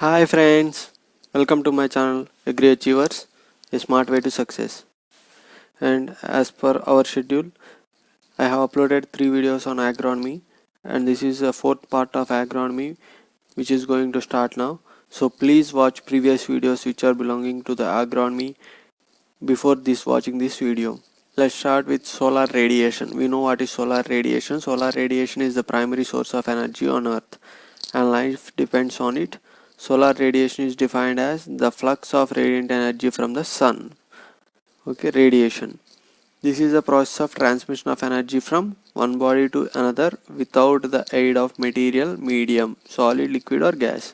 Hi friends, welcome to my channel Agri Achievers, a smart way to success. And as per our schedule, I have uploaded 3 videos on agronomy, and this is the fourth part of agronomy which is going to start now. So please watch previous videos which are belonging to the agronomy before this watching this video. Let's start with solar radiation. We know what is solar radiation. Solar radiation is the primary source of energy on earth and life depends on it. Solar radiation is defined as the flux of radiant energy from the sun. Okay, radiation. This is the process of transmission of energy from one body to another without the aid of material medium, solid, liquid or gas.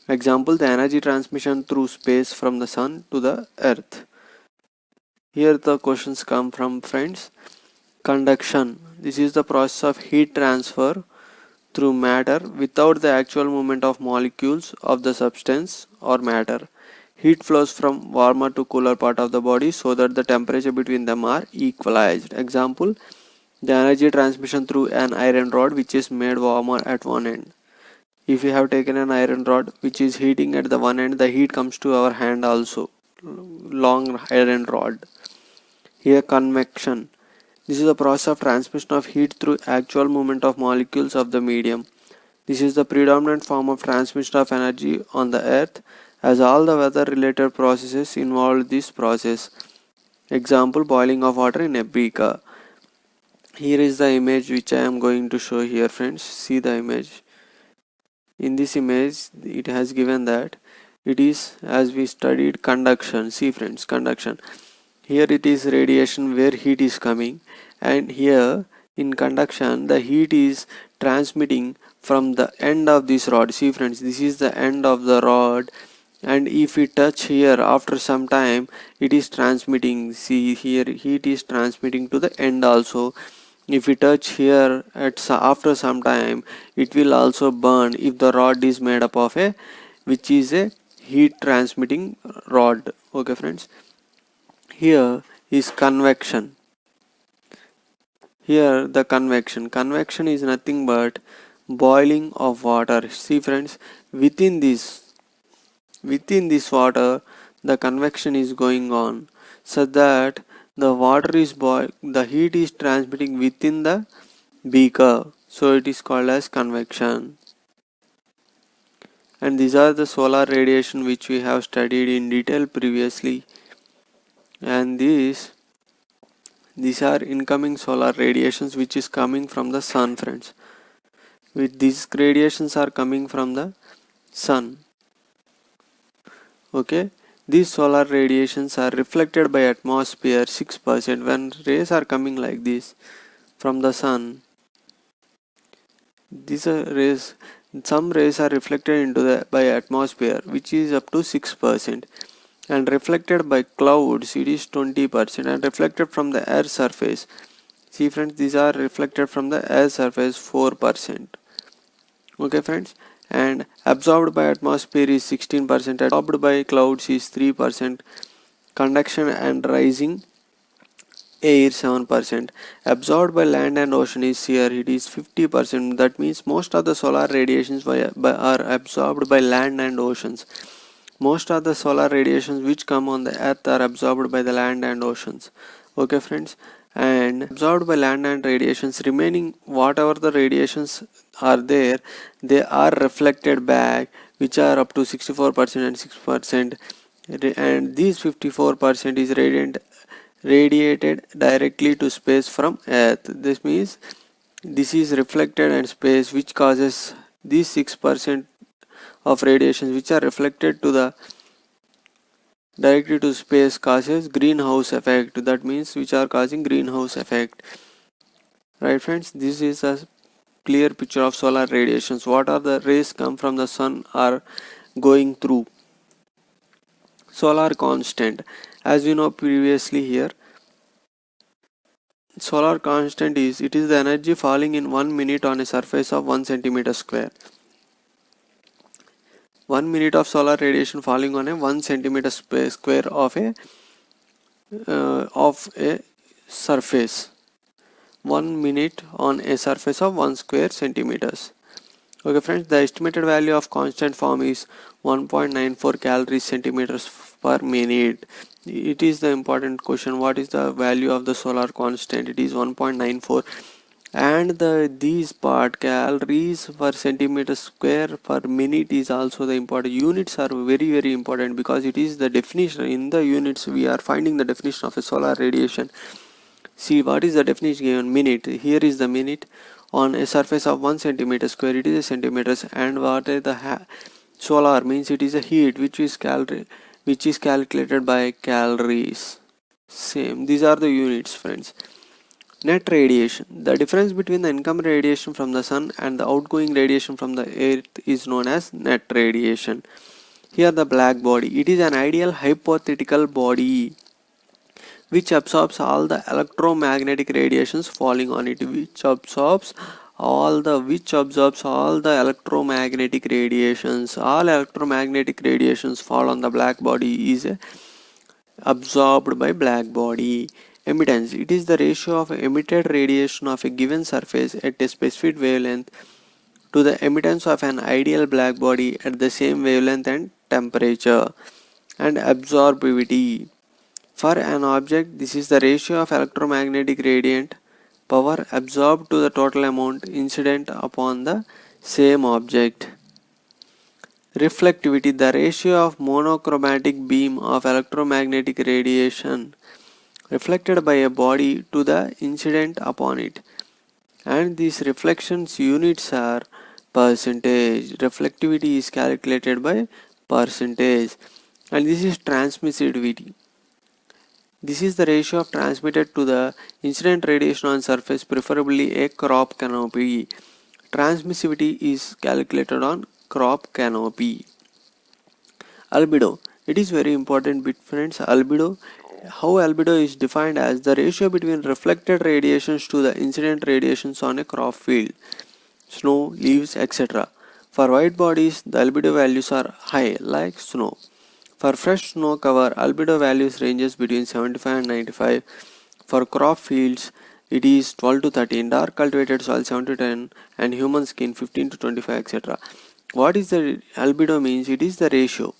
Example, the energy transmission through space from the sun to the earth. Here the questions come from friends. Conduction. This is the process of heat transfer through matter without the actual movement of molecules of the substance or matter. Heat flows from warmer to cooler part of the body so that the temperature between them are equalized. Example, the energy transmission through an iron rod which is made warmer at one end. If we have taken an iron rod which is heating at the one end, the heat comes to our hand also. Long iron rod. Here convection. This is the process of transmission of heat through actual movement of molecules of the medium. This is the predominant form of transmission of energy on the earth, as all the weather related processes involve this process. Example, boiling of water in a beaker. Here is the image which I am going to show here, friends. See the image. In this image it has given that it is as we studied conduction. See friends, conduction. Here it is radiation where heat is coming, and here in conduction the heat is transmitting from the end of this rod. See friends, this is the end of the rod, and if we touch here after some time it is transmitting. See here heat is transmitting to the end also. If we touch here after some time it will also burn if the rod is made up of a which is a heat transmitting rod. Okay friends, here is convection. Here the convection is nothing but boiling of water. See friends, within this water the convection is going on, so that the water is the heat is transmitting within the beaker, so it is called as convection. And these are the solar radiation which we have studied in detail previously, and these are incoming solar radiations which is coming from the sun, friends. With these radiations are coming from the sun. Okay, these solar radiations are reflected by atmosphere 6%. When rays are coming like this from the sun, these are rays, some rays are reflected into the by atmosphere which is up to 6%, and reflected by clouds it is 20%, and reflected from the air surface. See friends, these are reflected from the air surface 4%. Okay friends, and absorbed by atmosphere is 16%, absorbed by clouds is 3%, conduction and rising air 7%, absorbed by land and ocean is here it is 50%. That means most of the solar radiations are absorbed by land and oceans. Most of the solar radiations which come on the earth are absorbed by the land and oceans. Okay friends, and absorbed by land and radiations, remaining whatever the radiations are there, they are reflected back, which are up to 64% and 6%, and these 54% is radiated directly to space from earth. This means this is reflected and space, which causes these 6% of radiations which are reflected to the directly to space causes greenhouse effect. That means which are causing greenhouse effect. Right friends, this is a clear picture of solar radiations. What are the rays come from the sun are going through. Solar constant, as we know previously here, solar constant is it is the energy falling in 1 minute on a surface of 1 centimeter square. 1 minute of solar radiation falling on a 1 centimeter square of a surface. 1 minute on a surface of 1 square centimeters. Okay friends, the estimated value of constant form is 1.94 calories centimeters per minute. It is the important question, what is the value of the solar constant? It is 1.94, and these part calories per centimeter square per minute is also the important. Units are very important because it is the definition. In the units we are finding the definition of a solar radiation. See, what is the definition given? Minute. Here is the minute. On a surface of 1 centimeter square, it is a centimeters. And what is the solar means? It is a heat which is calculated by calories. Same. These are the units, friends. Net radiation. The difference between the incoming radiation from the sun and the outgoing radiation from the earth is known as net radiation. Here the black body. It is an ideal hypothetical body which absorbs all the electromagnetic radiations falling on it, which absorbs all the electromagnetic radiations. All electromagnetic radiations fall on the black body is absorbed by black body. Emittance. It is the ratio of emitted radiation of a given surface at a specific wavelength to the emittance of an ideal black body at the same wavelength and temperature. And absorptivity. For an object, this is the ratio of electromagnetic radiant power absorbed to the total amount incident upon the same object. Reflectivity, the ratio of monochromatic beam of electromagnetic radiation reflected by a body to the incident upon it. And these reflections units are percentage. Reflectivity is calculated by percentage. And this is transmissivity. This is the ratio of transmitted to the incident radiation on surface, preferably a crop canopy. Transmissivity is calculated on crop canopy. Albedo. It is very important bit, friends. Albedo. How albedo is defined as the ratio between reflected radiations to the incident radiations on a crop field, snow, leaves, etc. For white bodies, the albedo values are high, like snow. For fresh snow cover, albedo values ranges between 75 and 95. For crop fields, it is 12 to 13. Dark cultivated soil 7 to 10, and human skin 15 to 25, etc. What is the albedo means? It is the ratio,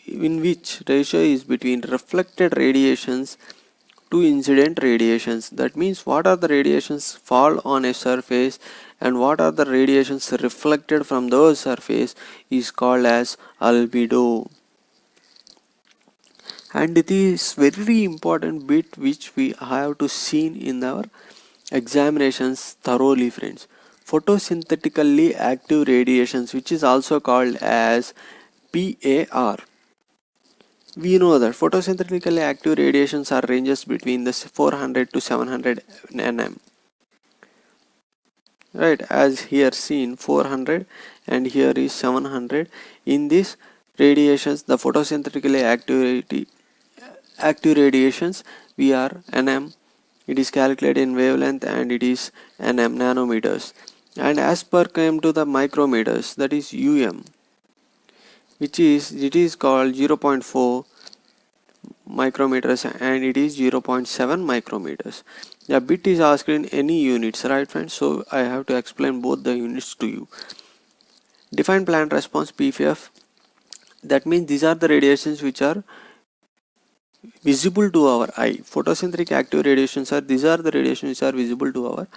in which ratio is between reflected radiations to incident radiations. That means what are the radiations fall on a surface and what are the radiations reflected from those surface is called as albedo. And it is very important bit which we have to see in our examinations thoroughly, friends. Photosynthetically active radiations, which is also called as PAR. We know that photosynthetically active radiations are ranges between the 400 to 700 nm. Right, as here seen 400 and here is 700. In this radiations, the photosynthetically active radiations, we are nm. It is calculated in wavelength and it is nm, nanometers. And as per came to the micrometers, that is it is called 0.4 micrometers and it is 0.7 micrometers. The bit is asked in any units, right, friends? So I have to explain both the units to you. Define plant response, PFF. That means these are the radiations which are visible to our eye. Photosynthetic active radiations these are the radiations which are visible to our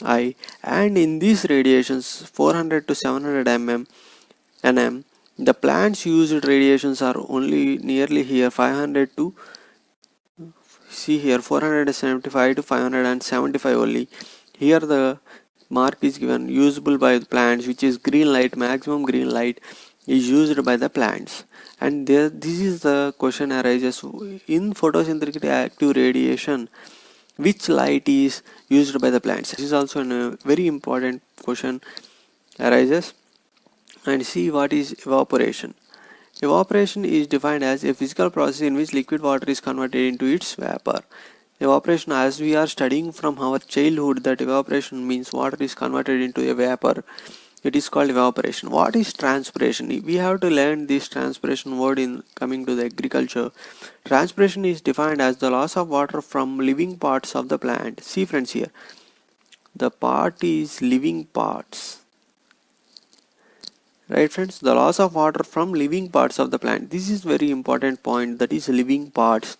eye. And in these radiations 400 to 700 nm, the plants used radiations are only nearly here 500 to, see here 475 to 575 only. Here the mark is given usable by the plants, which is green light. Maximum green light is used by the plants. And this is the question arises in photosynthetic active radiation, which light is used by the plants? This is also a very important question arises. And see what is evaporation. Evaporation is defined as a physical process in which liquid water is converted into its vapor. Evaporation, as we are studying from our childhood, that evaporation means water is converted into a vapor. It is called evaporation. What is transpiration? We have to learn this transpiration word in coming to the agriculture. Transpiration is defined as the loss of water from living parts of the plant. See, friends, here the part is living parts. Right friends, the loss of water from living parts of the plant. This is very important point, that is living parts.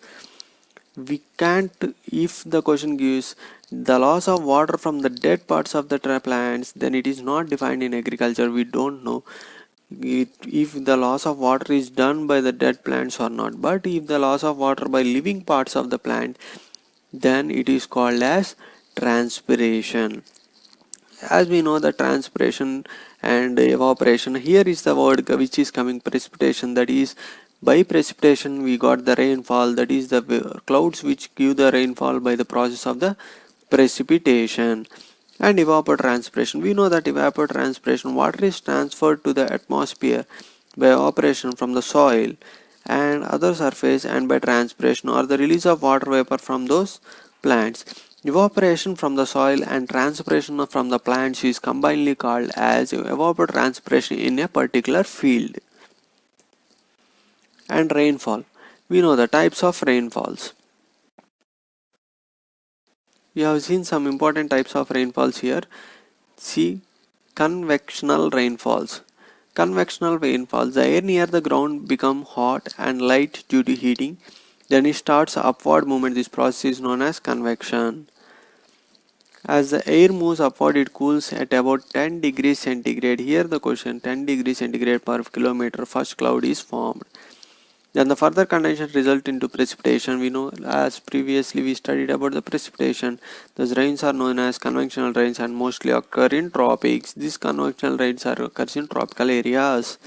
We can't, if the question gives the loss of water from the dead parts of the plants, then it is not defined in agriculture. We don't know if the loss of water is done by the dead plants or not. But if the loss of water by living parts of the plant, then it is called as transpiration. As we know, the transpiration and evaporation, here is the word which is coming, precipitation. That is, by precipitation we got the rainfall, that is the clouds which give the rainfall by the process of the precipitation. And evapotranspiration, we know that evapotranspiration, water is transferred to the atmosphere by evaporation from the soil and other surface, and by transpiration or the release of water vapor from those plants. Evaporation from the soil and transpiration from the plants is combinedly called as evapotranspiration in a particular field. And rainfall, we know the types of rainfalls. We have seen some important types of rainfalls here. See, convectional rainfalls. Convectional rainfalls, the air near the ground become hot and light due to heating. Then it starts upward movement. This process is known as convection. As the air moves upward, it cools at about 10 degrees centigrade. Here the question, 10 degrees centigrade per kilometer, first cloud is formed. Then the further condensation result into precipitation. We know, as previously we studied about the precipitation. Those rains are known as convectional rains and mostly occur in tropics. These convectional rains are occurs in tropical areas.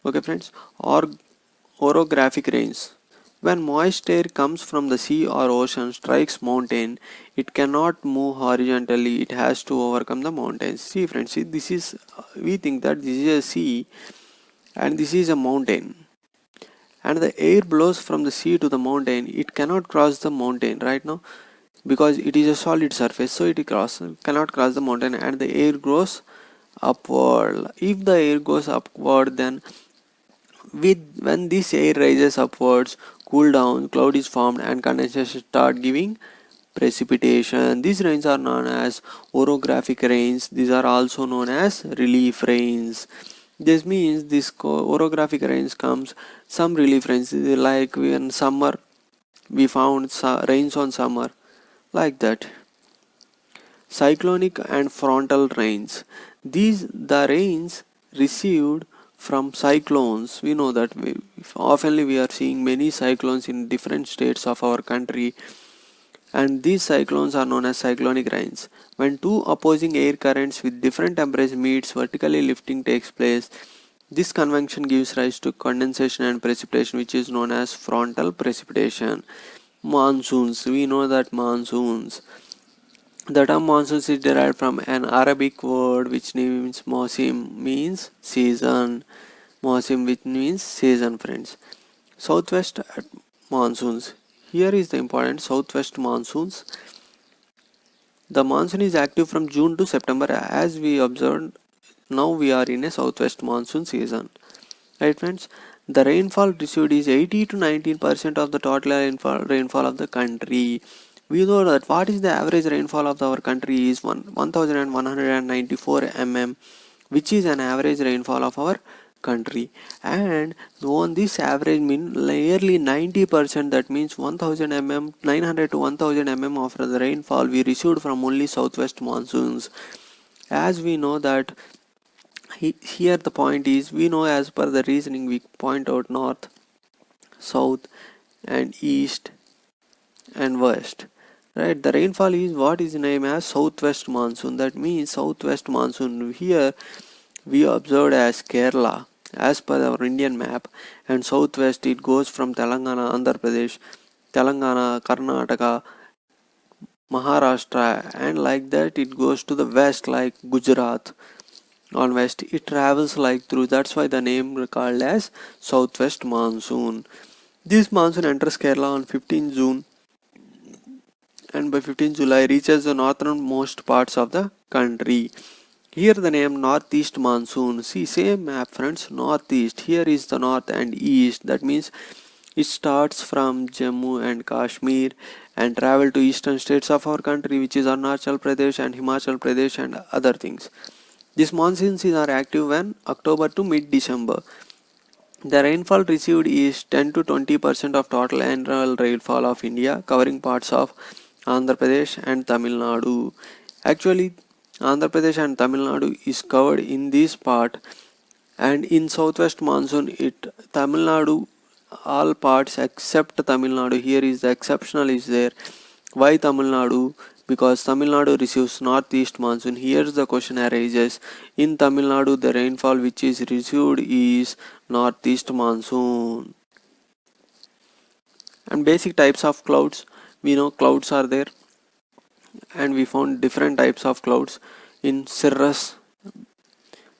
Okay friends, or orographic rains. When moist air comes from the sea or ocean, strikes mountain, it cannot move horizontally, it has to overcome the mountains. See friends, see, this is, we think that this is a sea and this is a mountain, and the air blows from the sea to the mountain. It cannot cross the mountain right now because it is a solid surface, so it cannot cross the mountain, and the air goes upward. If the air goes upward, then when this air rises upwards, cool down, cloud is formed and condensation start giving precipitation. These rains are known as orographic rains. These are also known as relief rains. This means this orographic rains comes some relief rains, like in summer we found rains on summer, like that. Cyclonic and frontal rains, these the rains received from cyclones. We know that oftenly we are seeing many cyclones in different states of our country, and these cyclones are known as cyclonic rains. When two opposing air currents with different temperatures meets, vertically lifting takes place. This convection gives rise to condensation and precipitation, which is known as frontal precipitation. Monsoons, we know that monsoons, the term monsoons is derived from an Arabic word which means Mosim, means season. Mosim, which means season, friends. Southwest monsoons. Here is the important southwest monsoons. The monsoon is active from June to September. As we observed, now we are in a southwest monsoon season. Right friends? The rainfall received is 80 to 19% of the total rainfall of the country. We know that what is the average rainfall of our country is 1194 mm, which is an average rainfall of our country. And on this average mean nearly 90%, that means 1000 mm, 900 to 1000 mm of the rainfall we received from only southwest monsoons. As we know that here the point is, we know as per the reasoning we point out north, south and east and west. Right, the rainfall is what is named as southwest monsoon. That means southwest monsoon. Here we observed as Kerala as per our Indian map, and southwest it goes from Telangana, Andhra Pradesh, Telangana, Karnataka, Maharashtra, and like that it goes to the west like Gujarat. On west it travels like through, that's why the name called as southwest monsoon. This monsoon enters Kerala on 15 June and by 15 July reaches the northernmost parts of the country. Here the name northeast monsoon. See, same map friends, northeast. Here is the north and east. That means it starts from Jammu and Kashmir and travel to eastern states of our country, which is Arunachal Pradesh and Himachal Pradesh and other things. These monsoons are active when October to mid-December. The rainfall received is 10 to 20% of total annual rainfall of India, covering parts of Andhra Pradesh and Tamil Nadu. Actually, Andhra Pradesh and Tamil Nadu is covered in this part, and in southwest monsoon it Tamil Nadu, all parts except Tamil Nadu. Here is the exceptional is there. Why Tamil Nadu? Because Tamil Nadu receives northeast monsoon. Here the question arises. In Tamil Nadu, the rainfall which is received is northeast monsoon. And basic types of clouds. We know clouds are there, and we found different types of clouds in cirrus.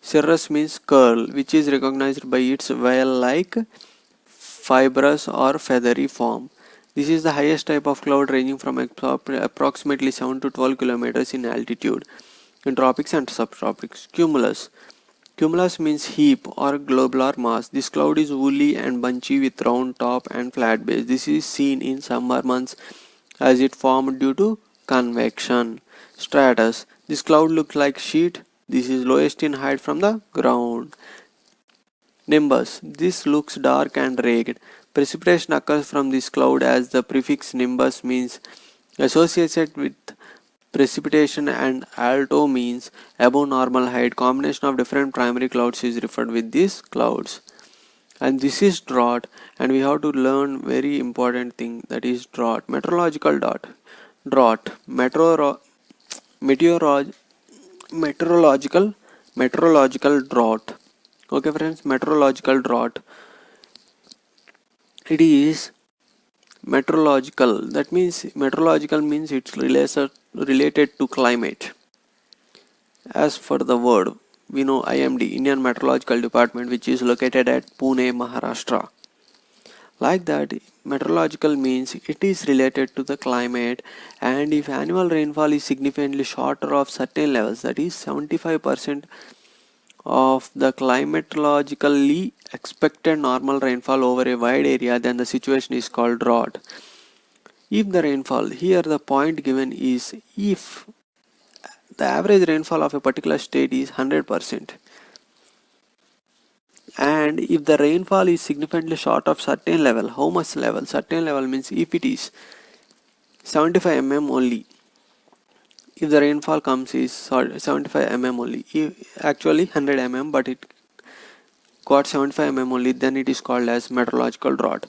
Cirrus means curl, which is recognized by its veil-like fibrous or feathery form. This is the highest type of cloud, ranging from approximately 7 to 12 kilometers in altitude in tropics and subtropics. Cumulus. Cumulus means heap or globular mass. This cloud is woolly and bunchy with round top and flat base. This is seen in summer months as it formed due to convection. Stratus. This cloud looks like sheet. This is lowest in height from the ground. Nimbus. This looks dark and ragged. Precipitation occurs from this cloud, as the prefix nimbus means associated with precipitation and alto means above normal height. Combination of different primary clouds is referred with these clouds. And this is drought, and we have to learn very important thing, that is drought. Meteorological drought. Meteorological drought. Okay friends, meteorological drought. It is meteorological. That means meteorological means it's related to climate. As for the word, we know IMD, Indian Meteorological Department, which is located at Pune, Maharashtra. Like that, meteorological means it is related to the climate, and if annual rainfall is significantly shorter of certain levels, that is 75% of the climatologically expected normal rainfall over a wide area, then the situation is called drought. If the rainfall, here the point given is if the average rainfall of a particular state is 100%, and if the rainfall is significantly short of certain level, how much level? Certain level means if it is 75 mm only, if the rainfall comes is 75 mm only, actually 100 mm, but it got 75 mm only, then it is called as meteorological drought.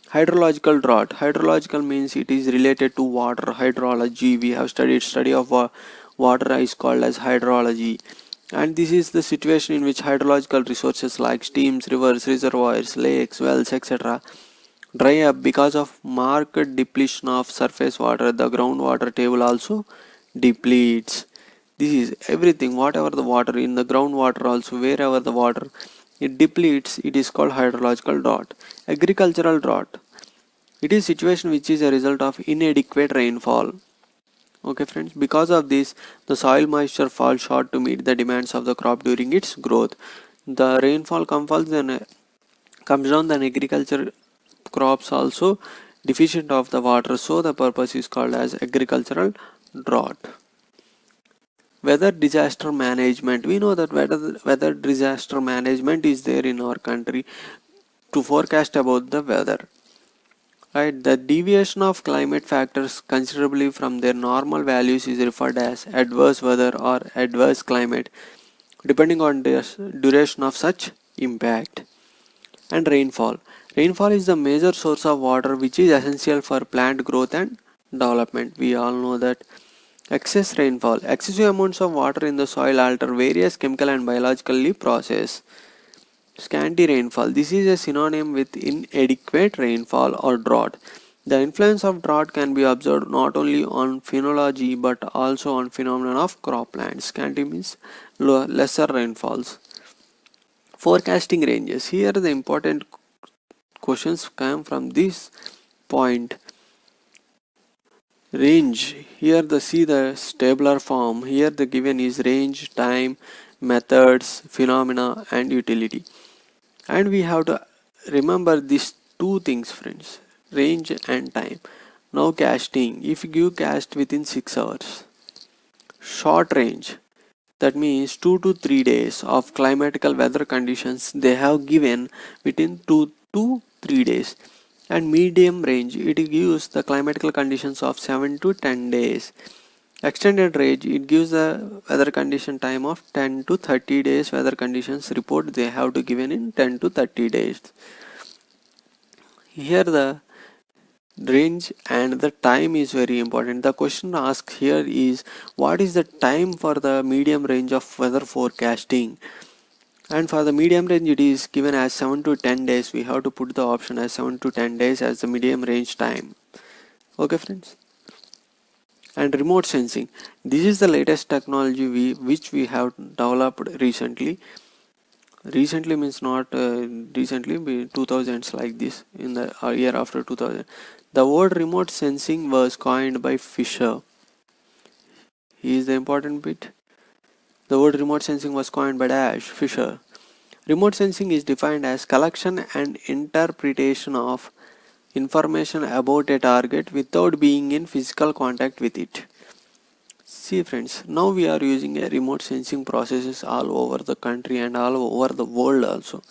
Hydrological drought. Hydrological means it is related to water. Hydrology, we have study of water is called as hydrology, and this is the situation in which hydrological resources like streams, rivers, reservoirs, lakes, wells, etc. dry up because of marked depletion of surface water. The groundwater table also depletes. This is everything, whatever the water in the groundwater, also wherever the water it depletes, it is called hydrological drought. Agricultural drought. It is situation which is a result of inadequate rainfall. Okay friends, because of this, the soil moisture falls short to meet the demands of the crop during its growth. The rainfall comes down, then agriculture crops also deficient of the water, so the purpose is called as agricultural drought. Weather disaster management. We know that weather disaster management is there in our country to forecast about the weather. Right, the deviation of climate factors considerably from their normal values is referred as adverse weather or adverse climate, depending on the duration of such impact. And rainfall. Rainfall is the major source of water which is essential for plant growth and development. We all know that. Excess rainfall. Excessive amounts of water in the soil alter various chemical and biologically process. Scanty rainfall. This is a synonym with inadequate rainfall or drought. The influence of drought can be observed not only on phenology but also on phenomenon of cropland. Scanty means lesser rainfalls. Forecasting ranges. Here the important questions come from this point. Range. Here see the tabular form. Here the given is range, time, methods, phenomena and utility. And we have to remember these two things friends, range and time. Now casting. If you give cast within 6 hours. Short range. That means 2 to 3 days of climatical weather conditions they have given within 2 to 3 days. And medium range, it gives the climatical conditions of 7 to 10 days. Extended range, it gives the weather condition time of 10 to 30 days. Weather conditions report they have to given in 10 to 30 days. Here the range and the time is very important. The question asked here is, what is the time for the medium range of weather forecasting? And for the medium range, it is given as 7 to 10 days. We have to put the option as 7 to 10 days as the medium range time. Okay friends. And remote sensing, this is the latest technology which we have developed recently. Recently means not recently, 2000s, like this, in the year after 2000. The word remote sensing was coined by Fisher. He is the important bit. The word remote sensing was coined by Fisher. Remote sensing is defined as collection and interpretation of information about a target without being in physical contact with it. See friends, now we are using a remote sensing processes all over the country and all over the world also.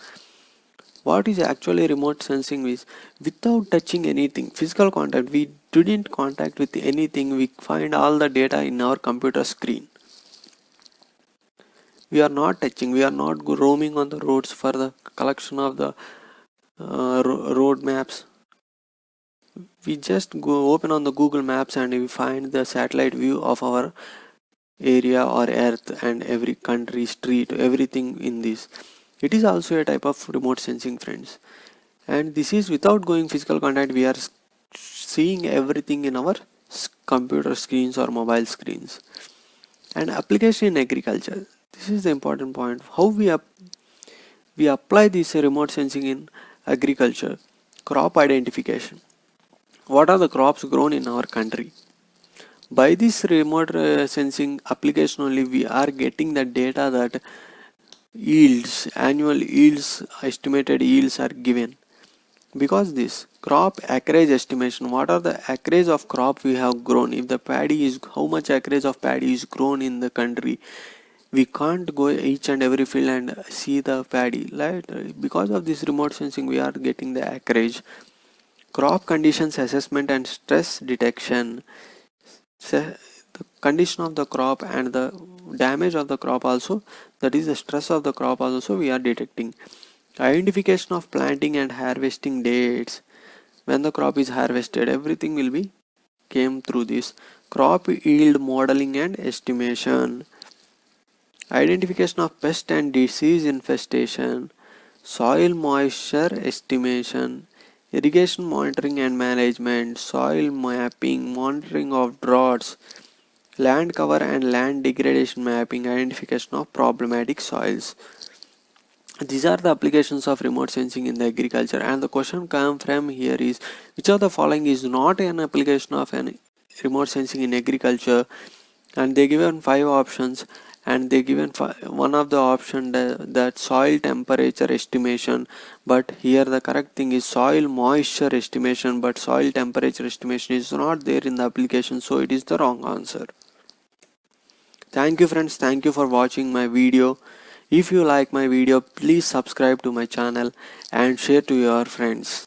What is actually remote sensing is without touching anything, physical contact, we didn't contact with anything, we find all the data in our computer screen. We are not touching, we are not roaming on the roads for the collection of the road maps. We just go open on the Google Maps and we find the satellite view of our area or earth and every country, street, everything in this. It is also a type of remote sensing friends, and this is without going physical contact. We are seeing everything in our computer screens or mobile screens. And application in agriculture, this is the important point. How we apply this remote sensing in agriculture. Crop identification, what are the crops grown in our country? By this remote sensing application only, we are getting the data that yields, annual yields, estimated yields are given. Because this crop acreage estimation, what are the acreage of crop we have grown? If the paddy is, how much acreage of paddy is grown in the country? We can't go each and every field and see the paddy, right? Because of this remote sensing, we are getting the acreage. Crop conditions assessment and stress detection. The condition of the crop and the damage of the crop also, that is the stress of the crop also, we are detecting. Identification of planting and harvesting dates. When the crop is harvested, everything will be came through this. Crop yield modeling and estimation. Identification of pest and disease infestation. Soil moisture estimation. Irrigation monitoring and management. Soil mapping, monitoring of droughts. Land cover and land degradation mapping, identification of problematic soils. These are the applications of remote sensing in the agriculture, and the question come from here is, which of the following is not an application of an remote sensing in agriculture? And they given 5 options, and they given one of the option that soil temperature estimation, but here the correct thing is soil moisture estimation, but soil temperature estimation is not there in the application, so it is the wrong answer. Thank you friends, thank you for watching my video. If you like my video, please subscribe to my channel and share to your friends.